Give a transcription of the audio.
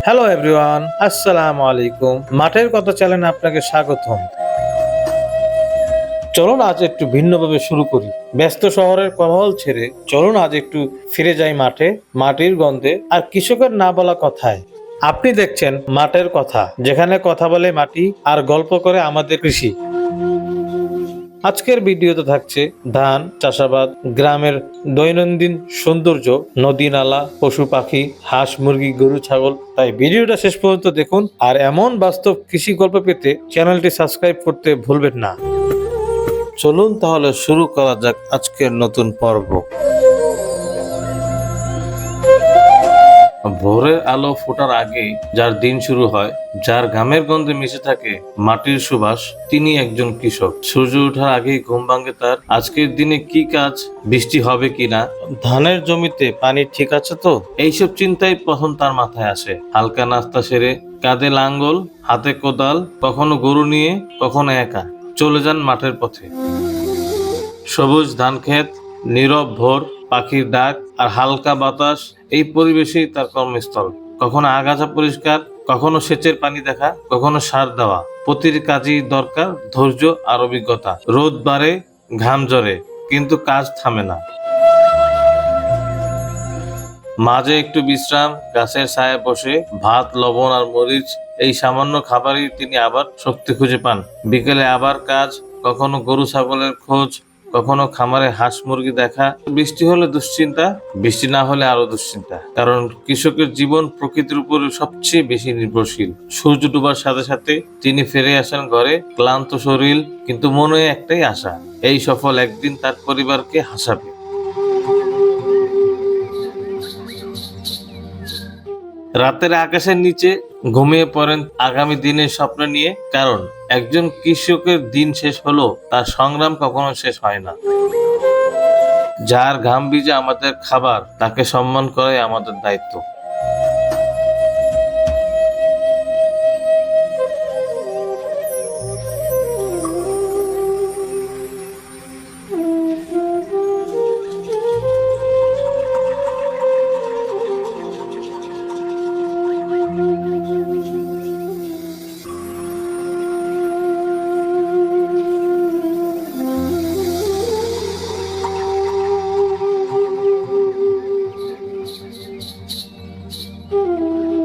Hello everyone, আসসালামু আলাইকুম। মাঠের কথা চ্যানেলে আপনাকে স্বাগতম। চলুন আজ একটু ভিন্নভাবে শুরু করি। ব্যস্ত শহরের কোলাহল ছেড়ে চলুন আজ একটু ফিরে যাই মাঠে, মাটির গন্ধে আর কৃষকের না বলা কথায়। আপনি দেখছেন মাঠের কথা, যেখানে কথা বলে মাটি আর গল্প করে আমাদের কৃষি। আজকের ভিডিওতে থাকছে ধান, চাষাবাদ, গ্রামের দৈনন্দিন সৌন্দর্য, নদী নালা, পশু পাখি, হাঁস মুরগি, গরু ছাগল। তাই ভিডিওটা শেষ পর্যন্ত দেখুন আর এমন বাস্তব কৃষি গল্প পেতে চ্যানেলটি সাবস্ক্রাইব করতে ভুলবেন না। চলুন তাহলে শুরু করা যাক আজকের নতুন পর্ব। ভোরের আলো ফোটার আগে যার দিন শুরু হয়, যার ঘামের গন্ধে মিশে থাকে মাটির সুবাস, তিনি একজন কৃষক। সূর্য ওঠার আগেই ঘুম ভাঙে তার। আজকের দিনে কি কাজ, বৃষ্টি হবে কিনা, ধানের জমিতে পানি ঠিক আছে তো, এইসব চিন্তাই প্রথম তার মাথায় আসে। হালকা নাস্তা সেরে কাঁধে লাঙ্গল, হাতে কোদাল, কখনো গরু নিয়ে কখনো একা চলে যান মাঠের পথে। সবুজ ধান ক্ষেত, নীরব ভোর, পাখির ডাক আর হালকা বাতাস, এই পরিবেশেই তার কর্মস্থল। কখনো আগাছা পরিষ্কার, কখনো সেচের পানি দেখা, কখনো সার দেওয়া। প্রতিটি কাজই দরকার ধৈর্য আর অভিজ্ঞতা। রোদ বাড়ে, ঘাম ঝরে, কিন্তু কাজ থামে না। মাঝে একটু বিশ্রাম, গাছের ছায়ায় বসে ভাত, লবণ আর মরিচ, এই সামান্য খাবারই তিনি আবার শক্তি খুঁজে পান। বিকেলে আবার কাজ, কখনো গরু ছাগলের খোঁজ, কখনো খামারে হাঁস মুরগি দেখা। বৃষ্টি হলে দুশ্চিন্তা, বৃষ্টি না হলে আরো দুশ্চিন্তা, কারণ কৃষকের জীবন প্রকৃতির উপরে সবচেয়ে বেশি নির্ভরশীল। সূর্য ডুবার সাথে সাথে তিনি ফিরে আসেন ঘরে, ক্লান্ত শরীর, কিন্তু মনে একটাই আশা, এই সফল একদিন তার পরিবারকে হাসাবে। রাতের আকাশের নিচে ঘুমিয়ে পড়েন আগামী দিনের স্বপ্ন নিয়ে, কারণ একজন কৃষকের দিন শেষ হলো, তার সংগ্রাম কখনো শেষ হয় না। যার ঘাম ভিজে আমাদের খাবার, তাকে সম্মান করাই আমাদের দায়িত্ব।